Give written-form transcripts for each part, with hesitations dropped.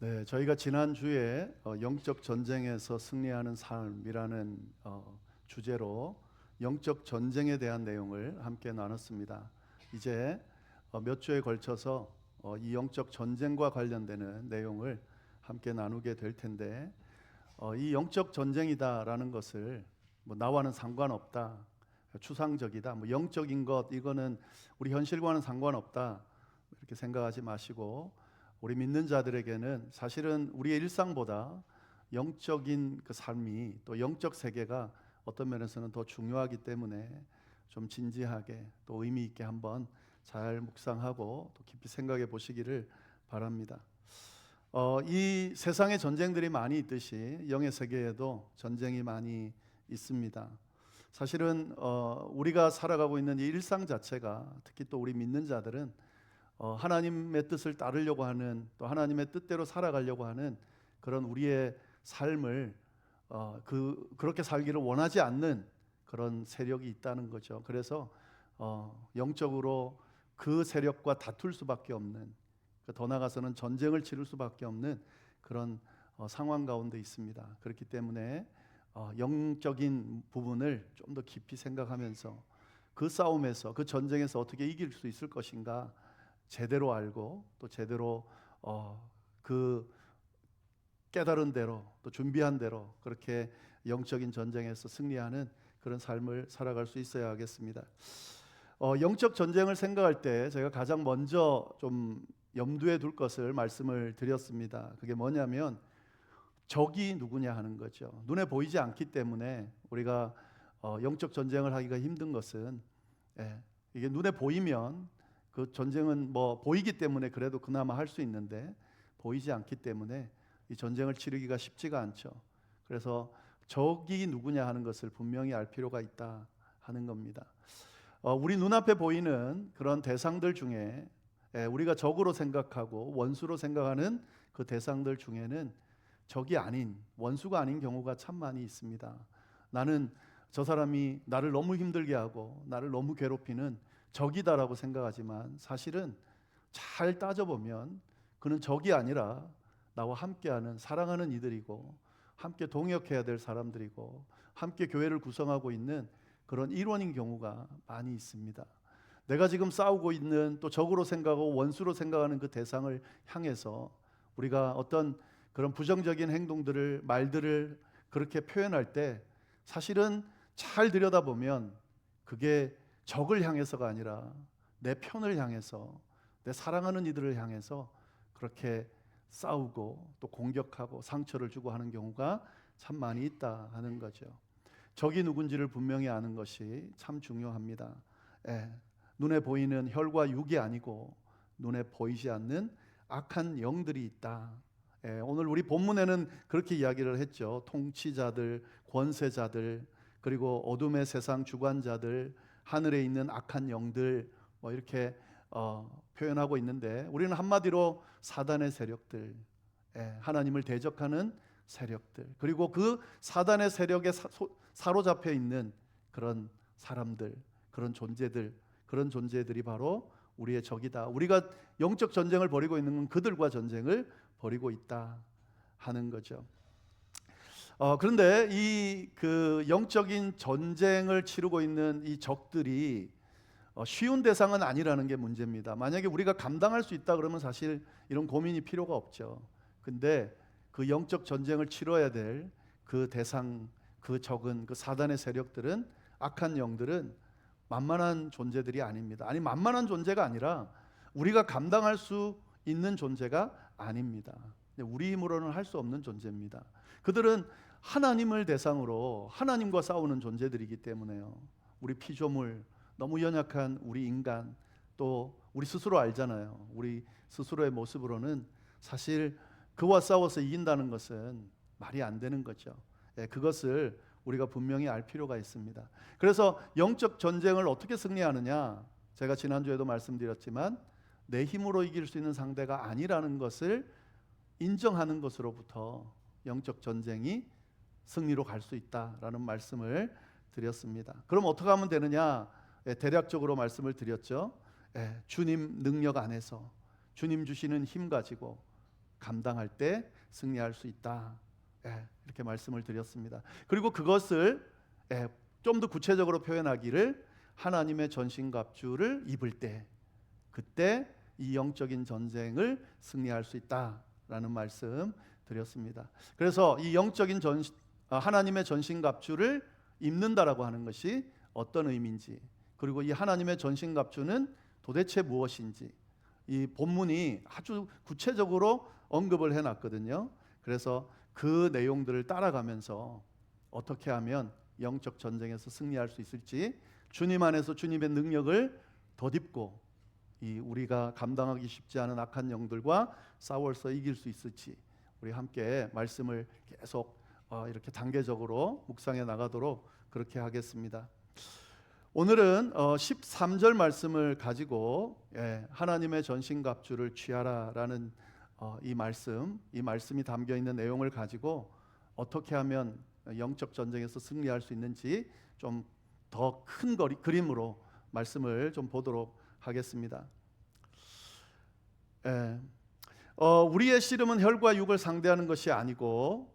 네, 저희가 지난주에 영적 전쟁에서 승리하는 삶이라는 주제로 영적 전쟁에 대한 내용을 함께 나눴습니다. 이제 몇 주에 걸쳐서 이 영적 전쟁과 관련되는 내용을 함께 나누게 될 텐데, 이 영적 전쟁이다라는 것을 나와는 상관없다, 추상적이다, 영적인 것, 이거는 우리 현실과는 상관없다, 이렇게 생각하지 마시고, 우리 믿는 자들에게는 사실은 우리의 일상보다 영적인 그 삶이, 또 영적 세계가 어떤 면에서는 더 중요하기 때문에 좀 진지하게 또 의미 있게 한번 잘 묵상하고 또 깊이 생각해 보시기를 바랍니다. 이 세상에 전쟁들이 많이 있듯이 영의 세계에도 전쟁이 많이 있습니다. 사실은 우리가 살아가고 있는 이 일상 자체가, 특히 또 우리 믿는 자들은 하나님의 뜻을 따르려고 하는, 또 하나님의 뜻대로 살아가려고 하는 그런 우리의 삶을 그렇게 살기를 원하지 않는 그런 세력이 있다는 거죠. 그래서 영적으로 그 세력과 다툴 수밖에 없는, 더 나아가서는 전쟁을 치를 수밖에 없는 그런 상황 가운데 있습니다. 그렇기 때문에 영적인 부분을 좀 더 깊이 생각하면서 그 싸움에서, 그 전쟁에서 어떻게 이길 수 있을 것인가 제대로 알고, 또 제대로 그 깨달은 대로, 또 준비한 대로 그렇게 영적인 전쟁에서 승리하는 그런 삶을 살아갈 수 있어야 하겠습니다. 영적 전쟁을 생각할 때 제가 가장 먼저 좀 염두에 둘 것을 말씀을 드렸습니다. 그게 뭐냐면 적이 누구냐 하는 거죠. 눈에 보이지 않기 때문에 우리가 영적 전쟁을 하기가 힘든 것은, 이게 눈에 보이면 그 전쟁은 보이기 때문에 그래도 그나마 할 수 있는데, 보이지 않기 때문에 이 전쟁을 치르기가 쉽지가 않죠. 그래서 적이 누구냐 하는 것을 분명히 알 필요가 있다 하는 겁니다. 우리 눈앞에 보이는 그런 대상들 중에, 우리가 적으로 생각하고 원수로 생각하는 그 대상들 중에는 적이 아닌, 원수가 아닌 경우가 참 많이 있습니다. 나는 저 사람이 나를 너무 힘들게 하고 나를 너무 괴롭히는 적이다라고 생각하지만, 사실은 잘 따져보면 그는 적이 아니라 나와 함께하는, 사랑하는 이들이고, 함께 동역해야 될 사람들이고, 함께 교회를 구성하고 있는 그런 일원인 경우가 많이 있습니다. 내가 지금 싸우고 있는, 또 적으로 생각하고 원수로 생각하는 그 대상을 향해서 우리가 어떤 그런 부정적인 행동들을, 말들을 그렇게 표현할 때, 사실은 잘 들여다보면 그게 적을 향해서가 아니라 내 편을 향해서, 내 사랑하는 이들을 향해서 그렇게 싸우고 또 공격하고 상처를 주고 하는 경우가 참 많이 있다 하는 거죠. 적이 누군지를 분명히 아는 것이 참 중요합니다. 눈에 보이는 혈과 육이 아니고 눈에 보이지 않는 악한 영들이 있다. 오늘 우리 본문에는 그렇게 이야기를 했죠. 통치자들, 권세자들, 그리고 어둠의 세상 주관자들, 하늘에 있는 악한 영들, 이렇게 표현하고 있는데, 우리는 한마디로 사단의 세력들, 하나님을 대적하는 세력들, 그리고 그 사단의 세력에 사로잡혀 있는 그런 사람들, 그런 존재들이 바로 우리의 적이다. 우리가 영적 전쟁을 벌이고 있는 건 그들과 전쟁을 벌이고 있다 하는 거죠. 그런데 이 그 영적인 전쟁을 치르고 있는 이 적들이 쉬운 대상은 아니라는 게 문제입니다. 만약에 우리가 감당할 수 있다 그러면 사실 이런 고민이 필요가 없죠. 근데 그 영적 전쟁을 치러야 될 그 대상, 그 적은, 그 사단의 세력들은, 악한 영들은 만만한 존재들이 아닙니다. 아니, 만만한 존재가 아니라 우리가 감당할 수 있는 존재가 아닙니다. 우리 힘으로는 할 수 없는 존재입니다. 그들은 하나님을 대상으로 하나님과 싸우는 존재들이기 때문에요. 우리 피조물, 너무 연약한 우리 인간, 또 우리 스스로 알잖아요. 우리 스스로의 모습으로는 사실 그와 싸워서 이긴다는 것은 말이 안 되는 거죠. 그것을 우리가 분명히 알 필요가 있습니다. 그래서 영적 전쟁을 어떻게 승리하느냐, 제가 지난주에도 말씀드렸지만 내 힘으로 이길 수 있는 상대가 아니라는 것을 인정하는 것으로부터 영적 전쟁이 승리로 갈 수 있다라는 말씀을 드렸습니다. 그럼 어떻게 하면 되느냐? 대략적으로 말씀을 드렸죠. 주님 능력 안에서, 주님 주시는 힘 가지고 감당할 때 승리할 수 있다. 이렇게 말씀을 드렸습니다. 그리고 그것을 좀 더 구체적으로 표현하기를 하나님의 전신갑주를 입을 때 그때 이 영적인 전쟁을 승리할 수 있다라는 말씀 드렸습니다. 그래서 이 영적인 하나님의 전신갑주를 입는다라고 하는 것이 어떤 의미인지, 그리고 이 하나님의 전신갑주는 도대체 무엇인지 이 본문이 아주 구체적으로 언급을 해놨거든요. 그래서 그 내용들을 따라가면서 어떻게 하면 영적 전쟁에서 승리할 수 있을지, 주님 안에서 주님의 능력을 덧입고 이 우리가 감당하기 쉽지 않은 악한 영들과 싸워서 이길 수 있을지, 우리 함께 말씀을 계속 이렇게 단계적으로 묵상해 나가도록 그렇게 하겠습니다. 오늘은 13절 말씀을 가지고 하나님의 전신갑주를 취하라라는 이 말씀이 담겨 있는 내용을 가지고 어떻게 하면 영적 전쟁에서 승리할 수 있는지 좀 더 큰 그림으로 말씀을 좀 보도록 하겠습니다. 우리의 씨름은 혈과 육을 상대하는 것이 아니고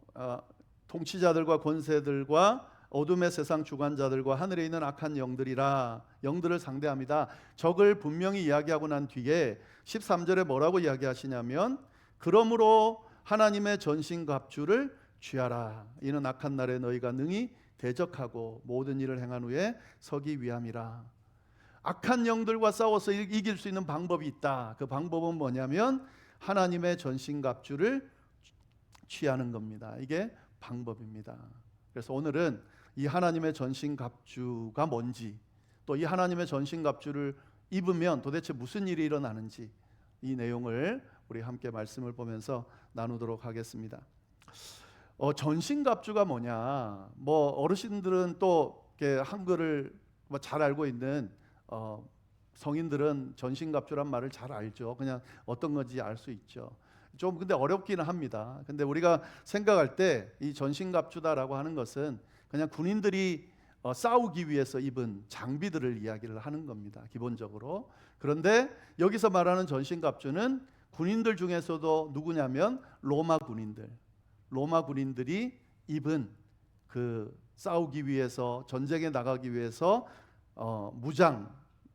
통치자들과 권세들과 어둠의 세상 주관자들과 하늘에 있는 악한 영들을 상대합니다. 적을 분명히 이야기하고 난 뒤에 13절에 뭐라고 이야기하시냐면, 그러므로 하나님의 전신갑주를 취하라. 이는 악한 날에 너희가 능히 대적하고 모든 일을 행한 후에 서기 위함이라. 악한 영들과 싸워서 이길 수 있는 방법이 있다. 그 방법은 뭐냐면 하나님의 전신갑주를 취하는 겁니다. 이게 방법입니다. 그래서 오늘은 이 하나님의 전신갑주가 뭔지, 또 이 하나님의 전신갑주를 입으면 도대체 무슨 일이 일어나는지, 이 내용을 우리 함께 말씀을 보면서 나누도록 하겠습니다. 전신갑주가 뭐냐? 어르신들은 또 한글을 잘 알고 있는 성인들은 전신갑주란 말을 잘 알죠. 그냥 어떤 건지 알 수 있죠. 좀 근데 어렵기는 합니다. 근데 우리가 생각할 때 이 전신갑주다라고 하는 것은 그냥 군인들이 싸우기 위해서 입은 장비들을 이야기를 하는 겁니다, 기본적으로. 그런데 여기서 말하는 전신갑주는 군인들 중에서도 누구냐면 로마 군인들이 입은 그 싸우기 위해서, 전쟁에 나가기 위해서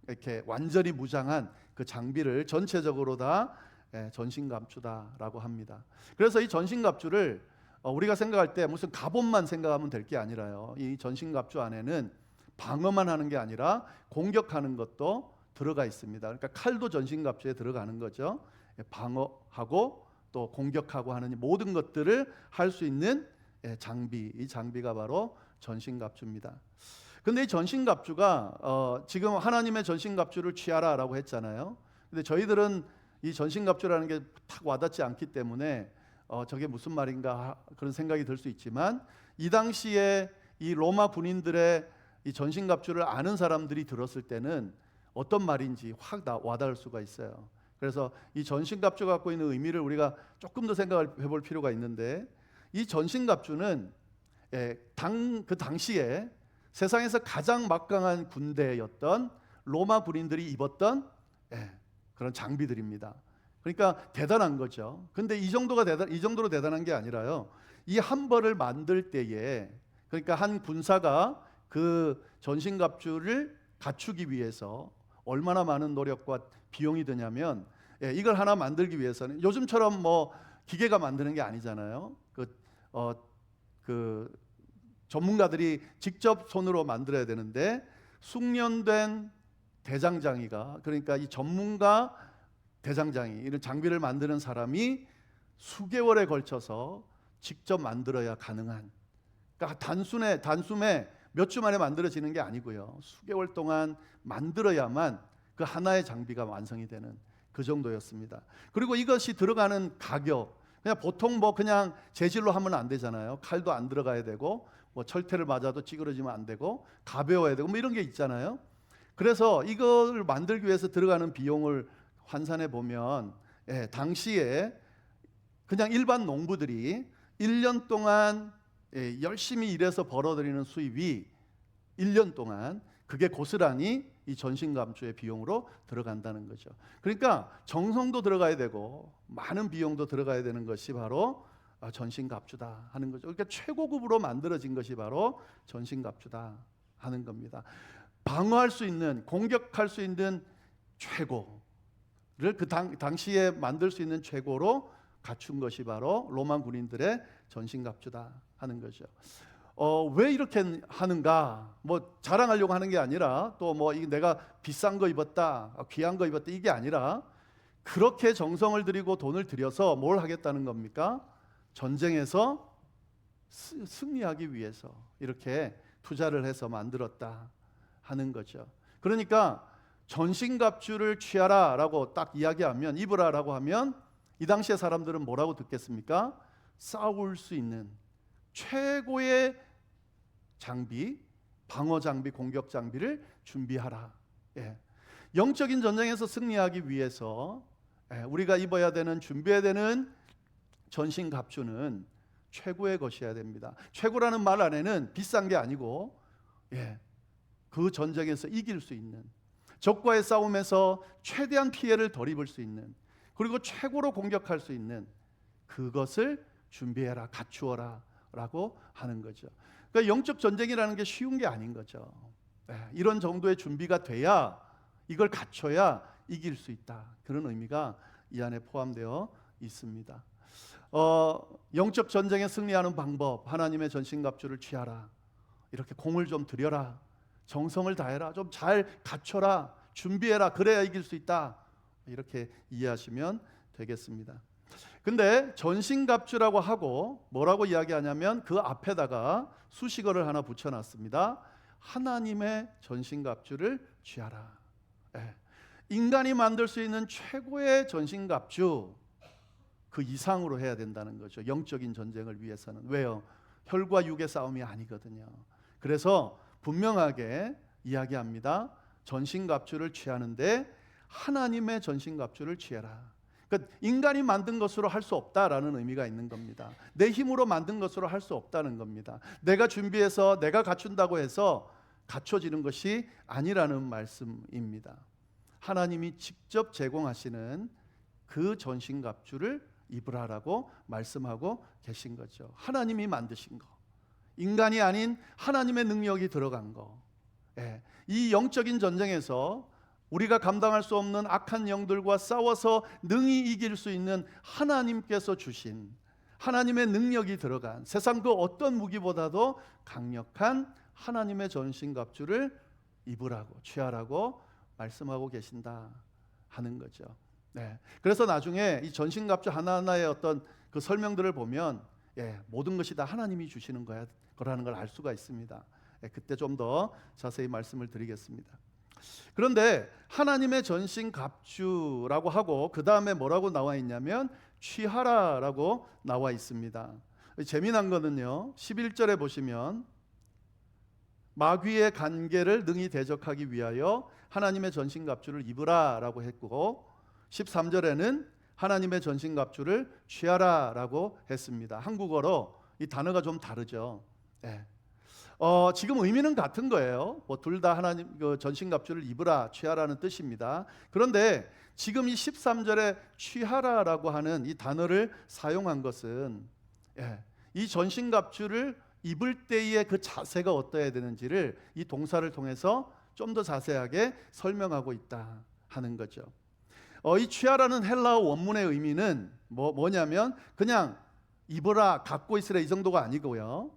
이렇게 완전히 무장한 그 장비를 전체적으로 다 전신갑주다라고 합니다. 그래서 이 전신갑주를 우리가 생각할 때 무슨 갑옷만 생각하면 될 게 아니라요. 이 전신갑주 안에는 방어만 하는 게 아니라 공격하는 것도 들어가 있습니다. 그러니까 칼도 전신갑주에 들어가는 거죠. 방어하고 또 공격하고 하는 모든 것들을 할 수 있는 장비, 이 장비가 바로 전신갑주입니다. 근데 이 전신갑주가 지금 하나님의 전신갑주를 취하라라고 했잖아요. 근데 저희들은 이 전신갑주라는 게 탁 와닿지 않기 때문에 저게 무슨 말인가 그런 생각이 들 수 있지만, 이 당시에 이 로마 군인들의 이 전신갑주를 아는 사람들이 들었을 때는 어떤 말인지 확 와닿을 수가 있어요. 그래서 이 전신갑주가 갖고 있는 의미를 우리가 조금 더 생각을 해볼 필요가 있는데, 이 전신갑주는 그 당시에 세상에서 가장 막강한 군대였던 로마 군인들이 입었던 그런 장비들입니다. 그러니까 대단한 거죠. 근데 이 정도로 대단한 게 아니라요, 이 한 벌을 만들 때에, 그러니까 한 군사가 그 전신갑주를 갖추기 위해서 얼마나 많은 노력과 비용이 드냐면, 이걸 하나 만들기 위해서는 요즘처럼 기계가 만드는 게 아니잖아요. 그 전문가들이 직접 손으로 만들어야 되는데, 숙련된 대장장이가, 그러니까 이 전문가 대장장이, 이런 장비를 만드는 사람이 수개월에 걸쳐서 직접 만들어야 가능한, 그러니까 단숨에 몇 주 만에 만들어지는 게 아니고요, 수개월 동안 만들어야만 그 하나의 장비가 완성이 되는 그 정도였습니다. 그리고 이것이 들어가는 가격, 그냥 보통 그냥 재질로 하면 안 되잖아요. 칼도 안 들어가야 되고, 철퇴를 맞아도 찌그러지면 안 되고, 가벼워야 되고, 이런 게 있잖아요. 그래서 이걸 만들기 위해서 들어가는 비용을 환산해 보면, 당시에 그냥 일반 농부들이 1년 동안 열심히 일해서 벌어들이는 수입이 1년 동안 그게 고스란히 이 전신갑주의 비용으로 들어간다는 거죠. 그러니까 정성도 들어가야 되고 많은 비용도 들어가야 되는 것이 바로 전신갑주다 하는 거죠. 그러니까 최고급으로 만들어진 것이 바로 전신갑주다 하는 겁니다. 방어할 수 있는, 공격할 수 있는 최고를 당시에 만들 수 있는 최고로 갖춘 것이 바로 로마 군인들의 전신갑주다 하는 거죠. 왜 이렇게 하는가? 뭐 자랑하려고 하는 게 아니라 또 뭐 내가 비싼 거 입었다, 귀한 거 입었다 이게 아니라 그렇게 정성을 들이고 돈을 들여서 뭘 하겠다는 겁니까? 전쟁에서 승리하기 위해서 이렇게 투자를 해서 만들었다 하는 거죠. 그러니까 전신갑주를 취하라라고 딱 이야기하면, 입으라라고 하면 이 당시의 사람들은 뭐라고 듣겠습니까? 싸울 수 있는 최고의 장비, 방어 장비, 공격 장비를 준비하라. 영적인 전쟁에서 승리하기 위해서 우리가 입어야 되는, 준비해야 되는 전신갑주는 최고의 것이어야 됩니다. 최고라는 말 안에는 비싼 게 아니고 그 전쟁에서 이길 수 있는, 적과의 싸움에서 최대한 피해를 덜 입을 수 있는, 그리고 최고로 공격할 수 있는 그것을 준비해라, 갖추어라 라고 하는 거죠. 그러니까 영적 전쟁이라는 게 쉬운 게 아닌 거죠. 이런 정도의 준비가 돼야, 이걸 갖춰야 이길 수 있다, 그런 의미가 이 안에 포함되어 있습니다. 영적 전쟁에 승리하는 방법, 하나님의 전신갑주를 취하라, 이렇게 공을 좀 들여라, 정성을 다해라, 좀 잘 갖춰라, 준비해라, 그래야 이길 수 있다, 이렇게 이해하시면 되겠습니다. 근데 전신갑주라고 하고 뭐라고 이야기하냐면 그 앞에다가 수식어를 하나 붙여놨습니다. 하나님의 전신갑주를 취하라. 인간이 만들 수 있는 최고의 전신갑주, 그 이상으로 해야 된다는 거죠. 영적인 전쟁을 위해서는. 왜요? 혈과 육의 싸움이 아니거든요. 그래서 분명하게 이야기합니다. 전신갑주를 취하는데 하나님의 전신갑주를 취해라. 그러니까 인간이 만든 것으로 할 수 없다라는 의미가 있는 겁니다. 내 힘으로 만든 것으로 할 수 없다는 겁니다. 내가 준비해서 내가 갖춘다고 해서 갖춰지는 것이 아니라는 말씀입니다. 하나님이 직접 제공하시는 그 전신갑주를 입으라라고 말씀하고 계신 거죠. 하나님이 만드신 거, 인간이 아닌 하나님의 능력이 들어간 거. 이 영적인 전쟁에서 우리가 감당할 수 없는 악한 영들과 싸워서 능히 이길 수 있는 하나님께서 주신, 하나님의 능력이 들어간, 세상 그 어떤 무기보다도 강력한 하나님의 전신갑주를 입으라고, 취하라고 말씀하고 계신다 하는 거죠. 그래서 나중에 이 전신갑주 하나하나의 어떤 그 설명들을 보면 모든 것이 다 하나님이 주시는 거라는 걸 알 수가 있습니다. 그때 좀 더 자세히 말씀을 드리겠습니다. 그런데 하나님의 전신갑주라고 하고 그 다음에 뭐라고 나와 있냐면 취하라라고 나와 있습니다. 재미난 거는요, 11절에 보시면 마귀의 간계를 능히 대적하기 위하여 하나님의 전신갑주를 입으라라고 했고 13절에는 하나님의 전신갑주를 취하라라고 했습니다. 한국어로 이 단어가 좀 다르죠. 지금 의미는 같은 거예요. 둘 다 하나님 그 전신갑주를 입으라, 취하라는 뜻입니다. 그런데 지금 이 13절에 취하라라고 하는 이 단어를 사용한 것은 이 전신갑주를 입을 때의 그 자세가 어떠해야 되는지를 이 동사를 통해서 좀 더 자세하게 설명하고 있다 하는 거죠. 이 취하라는 헬라어 원문의 의미는 뭐냐면 그냥 입으라, 갖고 있으라 이 정도가 아니고요.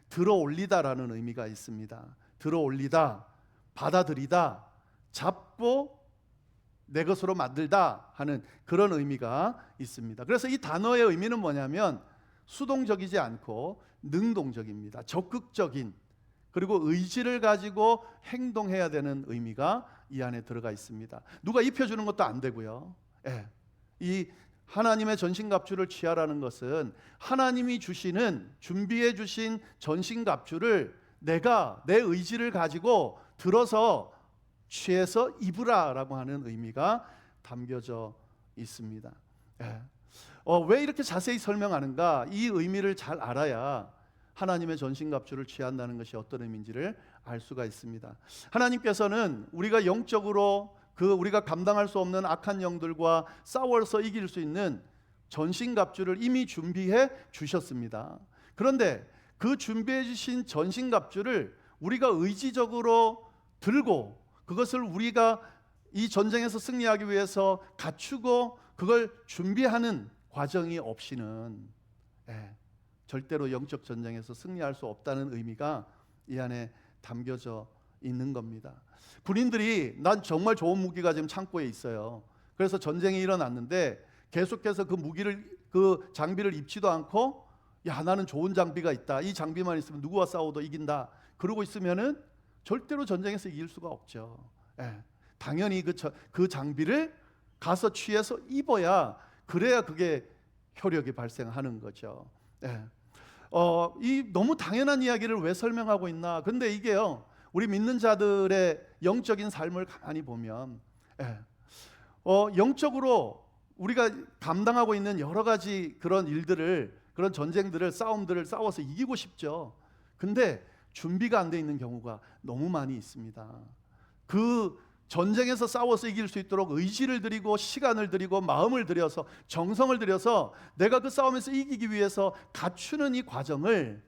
들어 올리다라는 의미가 있습니다. 들어 올리다, 받아들이다, 잡고 내 것으로 만들다 하는 그런 의미가 있습니다. 그래서 이 단어의 의미는 뭐냐면 수동적이지 않고 능동적입니다. 적극적인, 그리고 의지를 가지고 행동해야 되는 의미가 이 안에 들어가 있습니다. 누가 입혀주는 것도 안 되고요. 이 하나님의 전신갑주를 취하라는 것은 하나님이 주시는, 준비해 주신 전신갑주를 내가 내 의지를 가지고 들어서 취해서 입으라라고 하는 의미가 담겨져 있습니다. 왜 이렇게 자세히 설명하는가? 이 의미를 잘 알아야 하나님의 전신갑주를 취한다는 것이 어떤 의미인지를 알 수가 있습니다. 하나님께서는 우리가 영적으로 우리가 감당할 수 없는 악한 영들과 싸워서 이길 수 있는 전신갑주를 이미 준비해 주셨습니다. 그런데 그 준비해 주신 전신갑주를 우리가 의지적으로 들고 그것을 우리가 이 전쟁에서 승리하기 위해서 갖추고 그걸 준비하는 과정이 없이는 절대로 영적 전쟁에서 승리할 수 없다는 의미가 이 안에 담겨져 있는 겁니다. 군인들이 난 정말 좋은 무기가 지금 창고에 있어요. 그래서 전쟁이 일어났는데 계속해서 그 장비를 입지도 않고 야 나는 좋은 장비가 있다. 이 장비만 있으면 누구와 싸워도 이긴다. 그러고 있으면은 절대로 전쟁에서 이길 수가 없죠. 당연히 그 장비를 가서 취해서 입어야 그래야 그게 효력이 발생하는 거죠. 이 너무 당연한 이야기를 왜 설명하고 있나? 근데 이게요, 우리 믿는 자들의 영적인 삶을 가만히 보면, 영적으로 우리가 감당하고 있는 여러 가지 그런 일들을, 그런 전쟁들을, 싸움들을 싸워서 이기고 싶죠. 근데 준비가 안 돼 있는 경우가 너무 많이 있습니다. 그 전쟁에서 싸워서 이길 수 있도록 의지를 들이고 시간을 들이고 마음을 들여서 정성을 들여서 내가 그 싸움에서 이기기 위해서 갖추는 이 과정을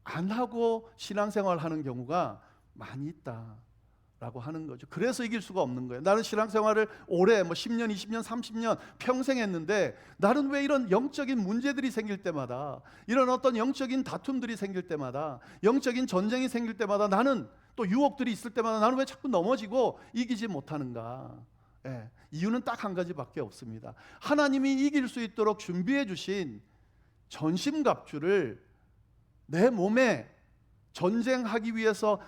안 하고 신앙생활하는 경우가 많이 있다라고 하는 거죠. 그래서 이길 수가 없는 거예요. 나는 신앙생활을 오래 10년, 20년, 30년 평생 했는데 나는 왜 이런 영적인 문제들이 생길 때마다, 이런 어떤 영적인 다툼들이 생길 때마다, 영적인 전쟁이 생길 때마다, 나는 또 유혹들이 있을 때마다 나는 왜 자꾸 넘어지고 이기지 못하는가? 이유는 딱 한 가지밖에 없습니다. 하나님이 이길 수 있도록 준비해 주신 전신갑주를 내 몸에 전쟁하기 위해서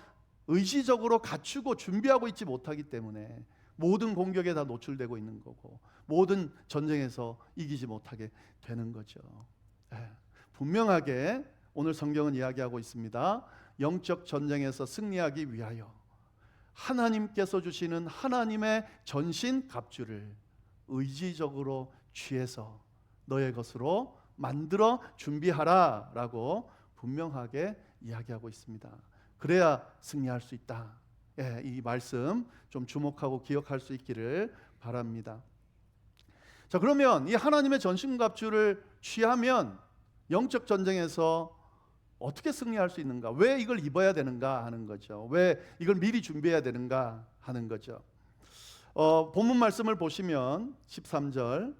의지적으로 갖추고 준비하고 있지 못하기 때문에 모든 공격에 다 노출되고 있는 거고 모든 전쟁에서 이기지 못하게 되는 거죠. 분명하게 오늘 성경은 이야기하고 있습니다. 영적 전쟁에서 승리하기 위하여 하나님께서 주시는 하나님의 전신 갑주를 의지적으로 취해서 너의 것으로 만들어 준비하라 라고 분명하게 이야기하고 있습니다. 그래야 승리할 수 있다. 이 말씀 좀 주목하고 기억할 수 있기를 바랍니다. 자, 그러면 이 하나님의 전신갑주를 취하면 영적 전쟁에서 어떻게 승리할 수 있는가? 왜 이걸 입어야 되는가 하는 거죠. 왜 이걸 미리 준비해야 되는가 하는 거죠. 본문 말씀을 보시면 13절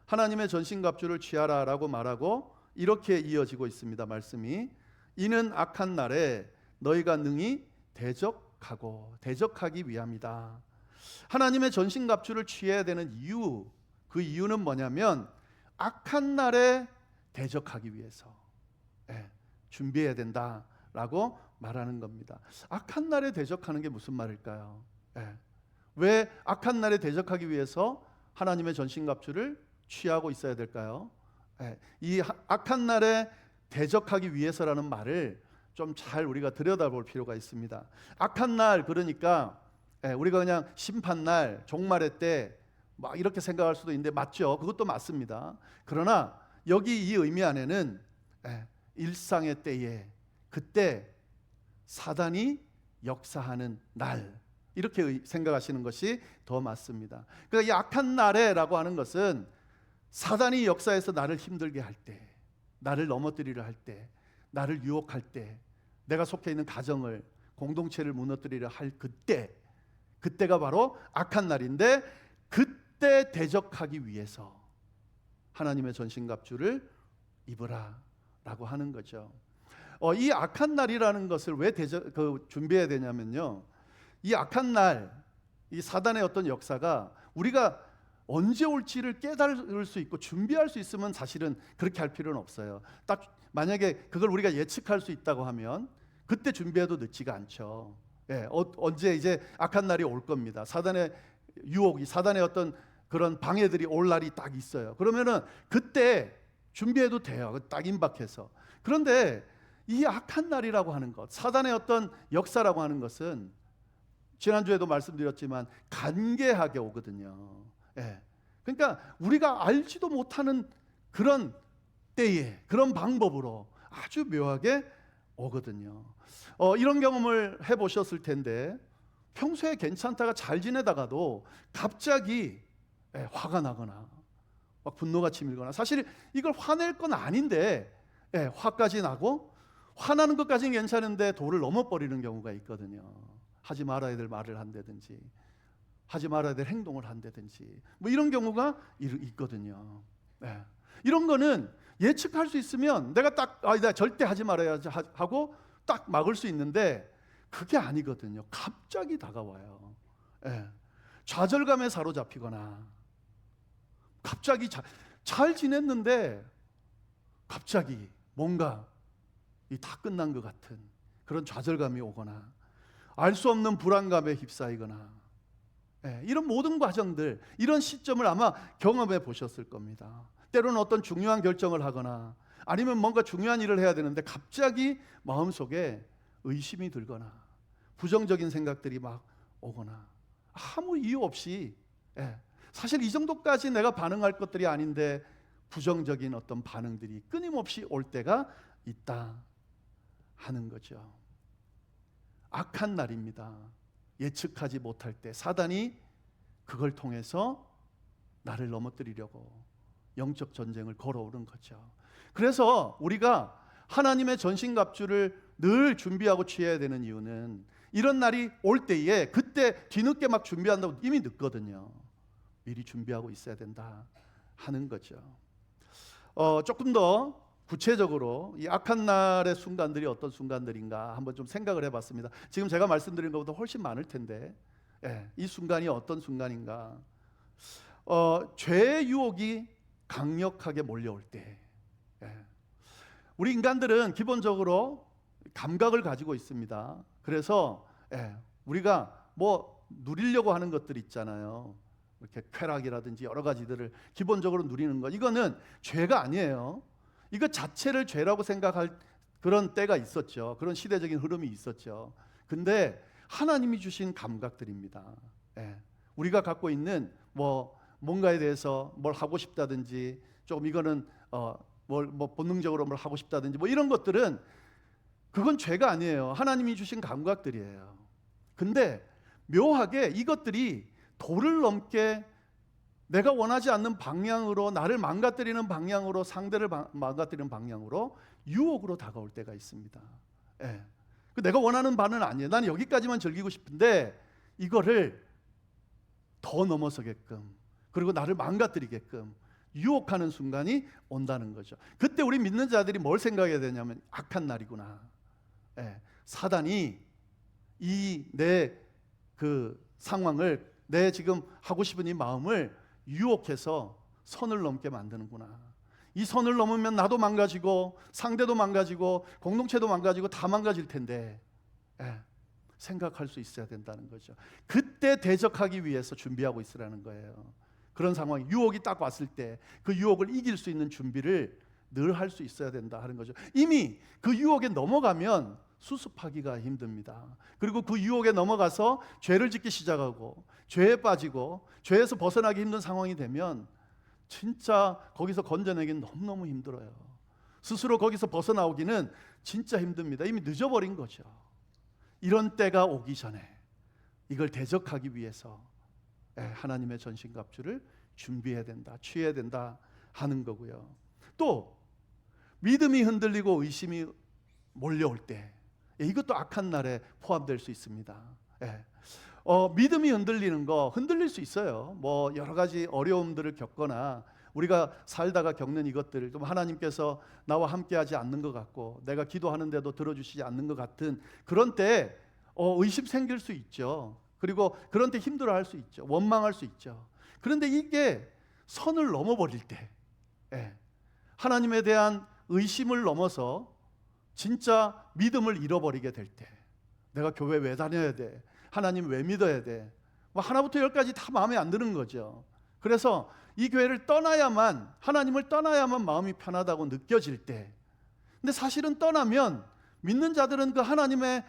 하나님의 전신갑주를 취하라 라고 말하고 이렇게 이어지고 있습니다. 말씀이 이는 악한 날에 너희가 능히 대적하기 위함이다. 하나님의 전신갑주를 취해야 되는 이유, 그 이유는 뭐냐면 악한 날에 대적하기 위해서 준비해야 된다라고 말하는 겁니다. 악한 날에 대적하는 게 무슨 말일까요? 왜 악한 날에 대적하기 위해서 하나님의 전신갑주를 취하고 있어야 될까요? 이 악한 날에 대적하기 위해서라는 말을 좀 잘 우리가 들여다볼 필요가 있습니다. 악한 날, 그러니까 우리가 그냥 심판날, 종말의 때 막 이렇게 생각할 수도 있는데 맞죠? 그것도 맞습니다. 그러나 여기 이 의미 안에는 일상의 때에, 그때 사단이 역사하는 날, 이렇게 생각하시는 것이 더 맞습니다. 그러니까 이 악한 날에라고 하는 것은 사단이 역사해서 나를 힘들게 할 때, 나를 넘어뜨리려 할 때, 나를 유혹할 때, 내가 속해 있는 가정을, 공동체를 무너뜨리려 할 그때가 바로 악한 날인데, 그때 대적하기 위해서 하나님의 전신갑주를 입으라 라고 하는 거죠. 이 악한 날이라는 것을 왜 준비해야 되냐면요, 이 악한 날, 이 사단의 어떤 역사가 우리가 언제 올지를 깨달을 수 있고 준비할 수 있으면 사실은 그렇게 할 필요는 없어요. 딱 만약에 그걸 우리가 예측할 수 있다고 하면 그때 준비해도 늦지가 않죠. 언제 이제 악한 날이 올 겁니다. 사단의 유혹이, 사단의 어떤 그런 방해들이 올 날이 딱 있어요. 그러면은 그때 준비해도 돼요. 딱 임박해서. 그런데 이 악한 날이라고 하는 것, 사단의 어떤 역사라고 하는 것은 지난주에도 말씀드렸지만 간계하게 오거든요. 그러니까 우리가 알지도 못하는 그런 때에, 그런 방법으로 아주 묘하게 오거든요. 이런 경험을 해보셨을 텐데 평소에 괜찮다가 잘 지내다가도 갑자기 화가 나거나 막 분노가 치밀거나, 사실 이걸 화낼 건 아닌데 화까지 나고, 화나는 것까지는 괜찮은데 도를 넘어버리는 경우가 있거든요. 하지 말아야 될 말을 한다든지 하지 말아야 될 행동을 한다든지 뭐 이런 경우가 있거든요. 이런 거는 예측할 수 있으면 내가 딱 내가 절대 하지 말아야지 하고 딱 막을 수 있는데, 그게 아니거든요. 갑자기 다가와요. 좌절감에 사로잡히거나, 갑자기 잘 지냈는데 갑자기 뭔가 다 끝난 것 같은 그런 좌절감이 오거나, 알 수 없는 불안감에 휩싸이거나, 이런 모든 과정들, 이런 시점을 아마 경험해 보셨을 겁니다. 때로는 어떤 중요한 결정을 하거나, 아니면 뭔가 중요한 일을 해야 되는데 갑자기 마음속에 의심이 들거나 부정적인 생각들이 막 오거나, 아무 이유 없이, 사실 이 정도까지 내가 반응할 것들이 아닌데 부정적인 어떤 반응들이 끊임없이 올 때가 있다 하는 거죠. 악한 날입니다. 예측하지 못할 때 사단이 그걸 통해서 나를 넘어뜨리려고 영적 전쟁을 걸어오는 거죠. 그래서 우리가 하나님의 전신갑주를 늘 준비하고 취해야 되는 이유는, 이런 날이 올 때에 그때 뒤늦게 막 준비한다고 이미 늦거든요. 미리 준비하고 있어야 된다 하는 거죠. 조금 더 구체적으로 이 악한 날의 순간들이 어떤 순간들인가 한번 좀 생각을 해봤습니다. 지금 제가 말씀드린 것보다 훨씬 많을 텐데, 이 순간이 어떤 순간인가? 죄의 유혹이 강력하게 몰려올 때, 우리 인간들은 기본적으로 감각을 가지고 있습니다. 그래서 우리가 뭐 누리려고 하는 것들 있잖아요. 이렇게 쾌락이라든지 여러 가지들을 기본적으로 누리는 것, 이거는 죄가 아니에요. 이거 자체를 죄라고 생각할 그런 때가 있었죠. 그런 시대적인 흐름이 있었죠. 근데 하나님이 주신 감각들입니다. 우리가 갖고 있는 뭔가에 대해서 뭘 하고 싶다든지, 조금 이거는 본능적으로 뭘 하고 싶다든지 이런 것들은, 그건 죄가 아니에요. 하나님이 주신 감각들이에요. 근데 묘하게 이것들이 도를 넘게 내가 원하지 않는 방향으로, 나를 망가뜨리는 방향으로, 상대를 망가뜨리는 방향으로 유혹으로 다가올 때가 있습니다. 내가 원하는 바는 아니에요. 나는 여기까지만 즐기고 싶은데 이거를 더 넘어서게끔, 그리고 나를 망가뜨리게끔 유혹하는 순간이 온다는 거죠. 그때 우리 믿는 자들이 뭘 생각해야 되냐면, 악한 날이구나. 사단이 이 내 그 상황을, 내 지금 하고 싶은 이 마음을 유혹해서 선을 넘게 만드는구나. 이 선을 넘으면 나도 망가지고 상대도 망가지고 공동체도 망가지고 다 망가질 텐데, 생각할 수 있어야 된다는 거죠. 그때 대적하기 위해서 준비하고 있으라는 거예요. 그런 상황, 유혹이 딱 왔을 때 그 유혹을 이길 수 있는 준비를 늘 할 수 있어야 된다 하는 거죠. 이미 그 유혹에 넘어가면 수습하기가 힘듭니다. 그리고 그 유혹에 넘어가서 죄를 짓기 시작하고 죄에 빠지고 죄에서 벗어나기 힘든 상황이 되면 진짜 거기서 건져내기는 너무너무 힘들어요. 스스로 거기서 벗어나오기는 진짜 힘듭니다. 이미 늦어버린 거죠. 이런 때가 오기 전에 이걸 대적하기 위해서 하나님의 전신갑주를 준비해야 된다, 취해야 된다 하는 거고요. 또 믿음이 흔들리고 의심이 몰려올 때, 이것도 악한 날에 포함될 수 있습니다. 믿음이 흔들릴 수 있어요. 여러 가지 어려움들을 겪거나 우리가 살다가 겪는 이것들을 좀 하나님께서 나와 함께하지 않는 것 같고, 내가 기도하는데도 들어주시지 않는 것 같은 그런 때 의심 생길 수 있죠. 그리고 그런 때 힘들어할 수 있죠. 원망할 수 있죠. 그런데 이게 선을 넘어버릴 때, 하나님에 대한 의심을 넘어서 진짜 믿음을 잃어버리게 될 때, 내가 교회 왜 다녀야 돼? 하나님 왜 믿어야 돼? 하나부터 열까지 다 마음에 안 드는 거죠. 그래서 이 교회를 떠나야만, 하나님을 떠나야만 마음이 편하다고 느껴질 때, 근데 사실은 떠나면, 믿는 자들은 그 하나님의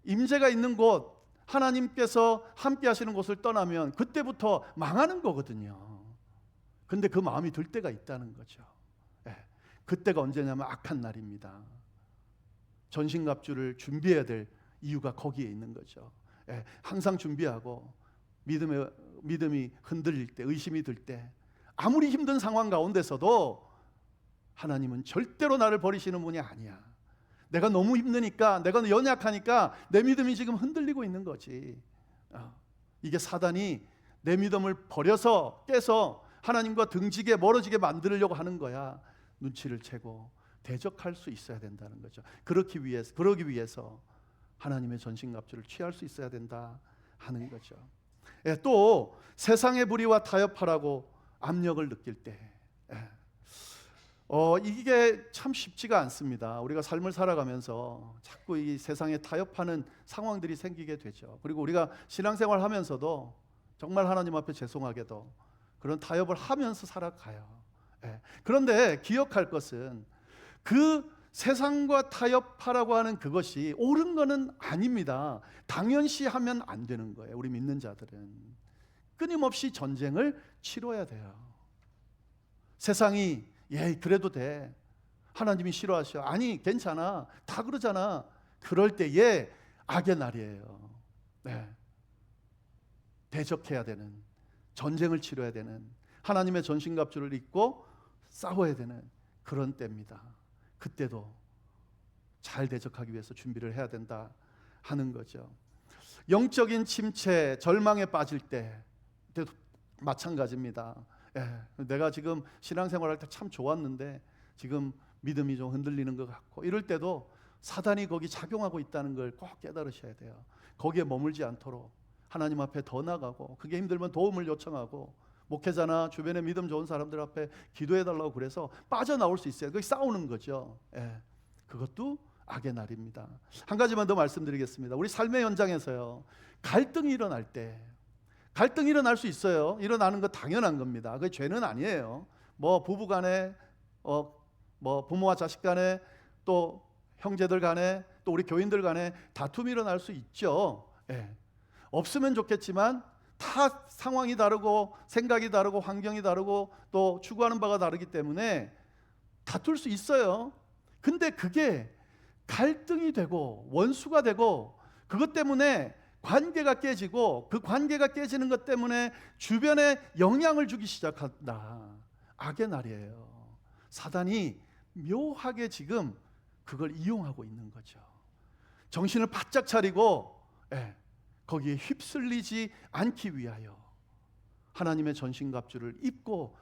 임재가 있는 곳, 하나님께서 함께 하시는 곳을 떠나면 그때부터 망하는 거거든요. 근데 그 마음이 들 때가 있다는 거죠. 그때가 언제냐면 악한 날입니다. 전신갑주를 준비해야 될 이유가 거기에 있는 거죠. 항상 준비하고 믿음이 흔들릴 때, 의심이 들 때, 아무리 힘든 상황 가운데서도 하나님은 절대로 나를 버리시는 분이 아니야. 내가 너무 힘드니까, 내가 연약하니까 내 믿음이 지금 흔들리고 있는 거지. 이게 사단이 내 믿음을 버려서 깨서 하나님과 등지게 멀어지게 만들려고 하는 거야. 눈치를 채고 대적할 수 있어야 된다는 거죠. 그러기 위해서 하나님의 전신갑주를 취할 수 있어야 된다 하는 거죠. 또 세상의 불의와 타협하라고 압력을 느낄 때, 이게 참 쉽지가 않습니다. 우리가 삶을 살아가면서 자꾸 이 세상에 타협하는 상황들이 생기게 되죠. 그리고 우리가 신앙생활 하면서도 정말 하나님 앞에 죄송하게도 그런 타협을 하면서 살아가요. 그런데 기억할 것은 그 세상과 타협하라고 하는 그것이 옳은 것은 아닙니다. 당연시하면 안 되는 거예요. 우리 믿는 자들은 끊임없이 전쟁을 치러야 돼요. 세상이 그래도 돼, 하나님이 싫어하셔, 아니 괜찮아, 다 그러잖아, 그럴 때에 악의 날이에요. 대적해야 되는, 전쟁을 치러야 되는, 하나님의 전신갑주를 입고 싸워야 되는 그런 때입니다. 그때도 잘 대적하기 위해서 준비를 해야 된다 하는 거죠. 영적인 침체, 절망에 빠질 때도 마찬가지입니다. 내가 지금 신앙생활할 때 참 좋았는데 지금 믿음이 좀 흔들리는 것 같고, 이럴 때도 사단이 거기 작용하고 있다는 걸 꼭 깨달으셔야 돼요. 거기에 머물지 않도록 하나님 앞에 더 나가고, 그게 힘들면 도움을 요청하고, 목회자나 주변에 믿음 좋은 사람들 앞에 기도해달라고 그래서 빠져나올 수 있어요. 그게 싸우는 거죠. 그것도 악의 날입니다. 한 가지만 더 말씀드리겠습니다. 우리 삶의 현장에서요, 갈등이 일어날 때, 갈등이 일어날 수 있어요. 일어나는 거 당연한 겁니다. 그게 죄는 아니에요. 뭐 부부 간에, 뭐 부모와 자식 간에, 또 형제들 간에, 또 우리 교인들 간에 다툼이 일어날 수 있죠. 없으면 좋겠지만 다 상황이 다르고 생각이 다르고 환경이 다르고 또 추구하는 바가 다르기 때문에 다툴 수 있어요. 근데 그게 갈등이 되고 원수가 되고, 그것 때문에 관계가 깨지고, 그 관계가 깨지는 것 때문에 주변에 영향을 주기 시작한다. 악의 날이에요. 사단이 묘하게 지금 그걸 이용하고 있는 거죠. 정신을 바짝 차리고 거기에 휩쓸리지 않기 위하여 하나님의 전신갑주를 입고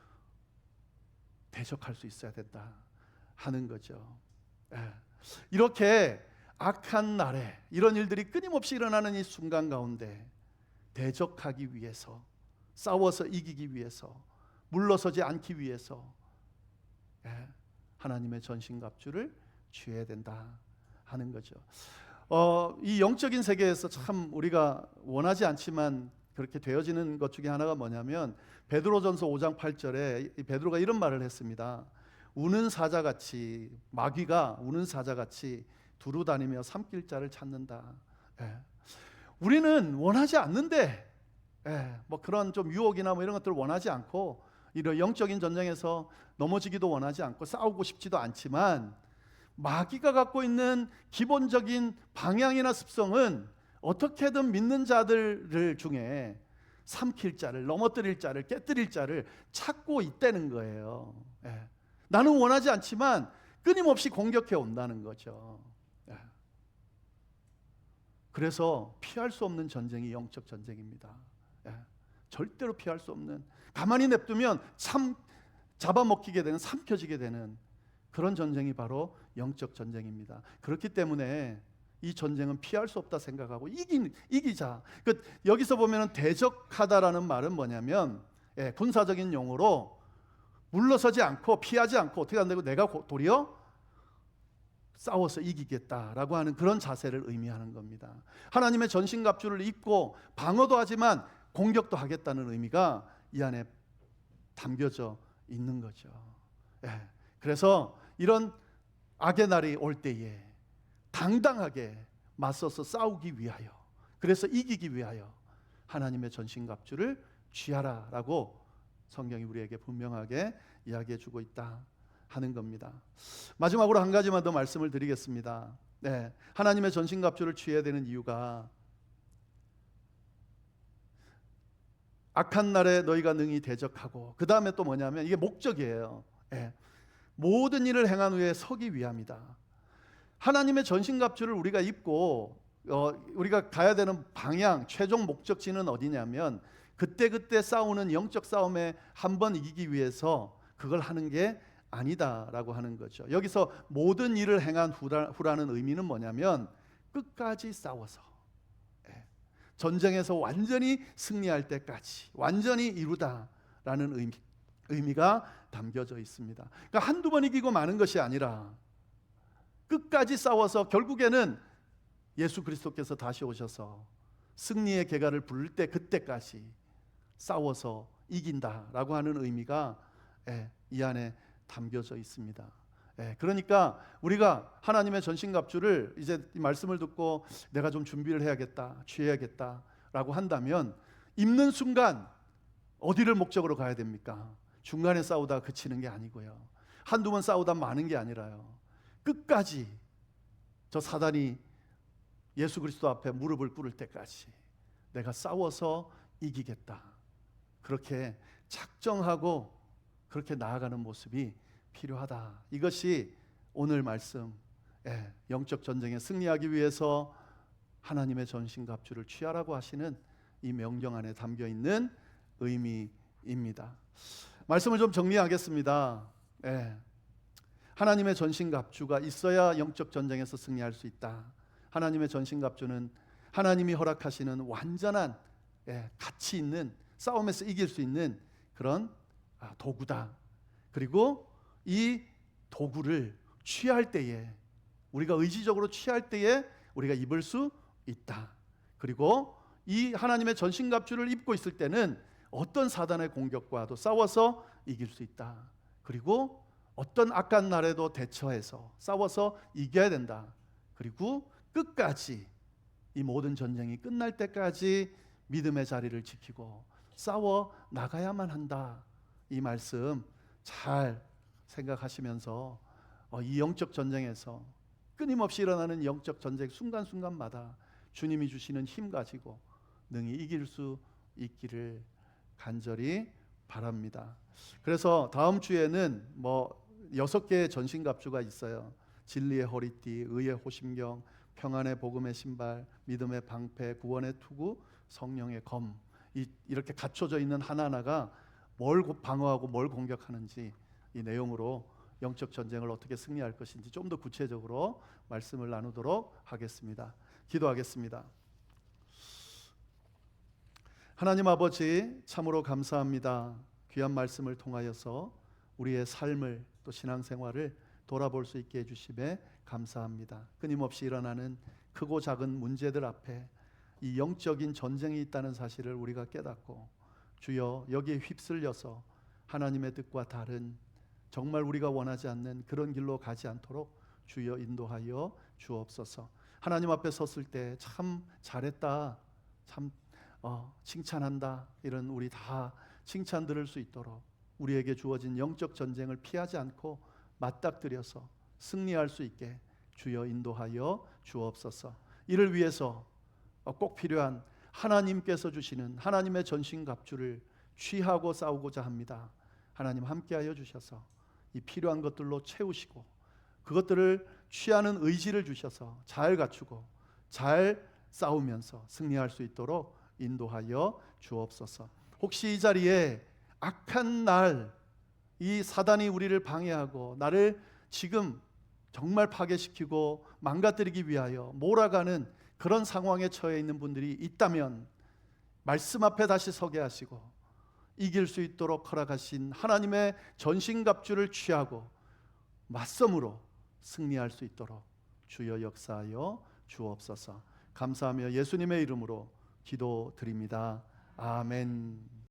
대적할 수 있어야 된다 하는 거죠. 이렇게 악한 날에 이런 일들이 끊임없이 일어나는 이 순간 가운데 대적하기 위해서, 싸워서 이기기 위해서, 물러서지 않기 위해서 하나님의 전신갑주를 취해야 된다 하는 거죠. 이 영적인 세계에서 참 우리가 원하지 않지만 그렇게 되어지는 것 중에 하나가 뭐냐면, 베드로전서 5장 8절에 베드로가 이런 말을 했습니다. 우는 사자같이, 마귀가 우는 사자같이 두루다니며 삼킬 자를 찾는다. 우리는 원하지 않는데, 뭐 그런 좀 유혹이나 뭐 이런 것들을 원하지 않고, 이런 영적인 전쟁에서 넘어지기도 원하지 않고 싸우고 싶지도 않지만, 마귀가 갖고 있는 기본적인 방향이나 습성은 어떻게든 믿는 자들 중에 삼킬 자를, 넘어뜨릴 자를, 깨뜨릴 자를 찾고 있다는 거예요. 나는 원하지 않지만 끊임없이 공격해 온다는 거죠. 그래서 피할 수 없는 전쟁이 영적 전쟁입니다. 절대로 피할 수 없는, 가만히 냅두면 참 잡아먹히게 되는, 삼켜지게 되는 그런 전쟁이 바로 영적 전쟁입니다. 그렇기 때문에 이 전쟁은 피할 수 없다 생각하고 이기자. 여기서 보면 대적하다라는 말은 뭐냐면, 군사적인 용어로 물러서지 않고 피하지 않고 어떻게 한다고, 내가 도리어 싸워서 이기겠다라고 하는 그런 자세를 의미하는 겁니다. 하나님의 전신갑주를 입고 방어도 하지만 공격도 하겠다는 의미가 이 안에 담겨져 있는 거죠. 그래서 이런 악의 날이 올 때에 당당하게 맞서서 싸우기 위하여, 그래서 이기기 위하여 하나님의 전신갑주를 취하라라고 성경이 우리에게 분명하게 이야기해 주고 있다 하는 겁니다. 마지막으로 한 가지만 더 말씀을 드리겠습니다. 네, 하나님의 전신갑주를 취해야 되는 이유가 악한 날에 너희가 능히 대적하고, 그 다음에 또 뭐냐면 이게 목적이에요. 예, 모든 일을 행한 후에 서기 위함이다. 하나님의 전신갑주를 우리가 입고 우리가 가야 되는 방향, 최종 목적지는 어디냐면 그때그때 싸우는 영적 싸움에 한 번 이기기 위해서 그걸 하는 게 아니다라고 하는 거죠. 여기서 모든 일을 행한 후라는 의미는 뭐냐면 끝까지 싸워서, 전쟁에서 완전히 승리할 때까지 완전히 이루다라는 의미가 담겨져 있습니다. 그러니까 한두 번 이기고 마는 것이 아니라 끝까지 싸워서 결국에는 예수 그리스도께서 다시 오셔서 승리의 계가를 부를 때 그때까지 싸워서 이긴다라고 하는 의미가 이 안에 담겨져 있습니다. 그러니까 우리가 하나님의 전신갑주를 이제 이 말씀을 듣고 내가 좀 준비를 해야겠다, 취해야겠다라고 한다면 입는 순간 어디를 목적으로 가야 됩니까? 중간에 싸우다 그치는 게 아니고요, 한두 번 싸우다 마는 게 아니라요, 끝까지 저 사단이 예수 그리스도 앞에 무릎을 꿇을 때까지 내가 싸워서 이기겠다, 그렇게 작정하고 그렇게 나아가는 모습이 필요하다. 이것이 오늘 말씀, 영적 전쟁에 승리하기 위해서 하나님의 전신갑주를 취하라고 하시는 이 명령 안에 담겨 있는 의미입니다. 말씀을 좀 정리하겠습니다. 하나님의 전신갑주가 있어야 영적 전쟁에서 승리할 수 있다. 하나님의 전신갑주는 하나님이 허락하시는 완전한 가치 있는, 싸움에서 이길 수 있는 그런 도구다. 그리고 이 도구를 취할 때에, 우리가 의지적으로 취할 때에 우리가 입을 수 있다. 그리고 이 하나님의 전신갑주를 입고 있을 때는 어떤 사단의 공격과도 싸워서 이길 수 있다. 그리고 어떤 악한 날에도 대처해서 싸워서 이겨야 된다. 그리고 끝까지, 이 모든 전쟁이 끝날 때까지 믿음의 자리를 지키고 싸워 나가야만 한다. 이 말씀 잘 생각하시면서 이 영적 전쟁에서 끊임없이 일어나는 영적 전쟁 순간순간마다 주님이 주시는 힘 가지고 능히 이길 수 있기를 간절히 바랍니다. 그래서 다음 주에는 6개의 전신갑주가 있어요. 진리의 허리띠, 의의 호심경, 평안의 복음의 신발, 믿음의 방패, 구원의 투구, 성령의 검, 이렇게 갖춰져 있는 하나하나가 뭘 방어하고 뭘 공격하는지, 이 내용으로 영적 전쟁을 어떻게 승리할 것인지 좀 더 구체적으로 말씀을 나누도록 하겠습니다. 기도하겠습니다. 하나님 아버지, 참으로 감사합니다. 귀한 말씀을 통하여서 우리의 삶을, 또 신앙생활을 돌아볼 수 있게 해주심에 감사합니다. 끊임없이 일어나는 크고 작은 문제들 앞에 이 영적인 전쟁이 있다는 사실을 우리가 깨닫고, 주여 여기에 휩쓸려서 하나님의 뜻과 다른, 정말 우리가 원하지 않는 그런 길로 가지 않도록 주여 인도하여 주옵소서. 하나님 앞에 섰을 때 참 잘했다, 참 칭찬한다, 이런 우리 다 칭찬 들을 수 있도록 우리에게 주어진 영적 전쟁을 피하지 않고 맞닥뜨려서 승리할 수 있게 주여 인도하여 주옵소서. 이를 위해서 꼭 필요한 하나님께서 주시는 하나님의 전신갑주를 취하고 싸우고자 합니다. 하나님 함께하여 주셔서 이 필요한 것들로 채우시고, 그것들을 취하는 의지를 주셔서 잘 갖추고 잘 싸우면서 승리할 수 있도록 인도하여 주옵소서. 혹시 이 자리에 악한 날, 이 사단이 우리를 방해하고 나를 지금 정말 파괴시키고 망가뜨리기 위하여 몰아가는 그런 상황에 처해 있는 분들이 있다면 말씀 앞에 다시 서게 하시고 이길 수 있도록 허락하신 하나님의 전신갑주를 취하고 맞섬으로 승리할 수 있도록 주여 역사하여 주옵소서. 감사하며 예수님의 이름으로 기도드립니다. 아멘.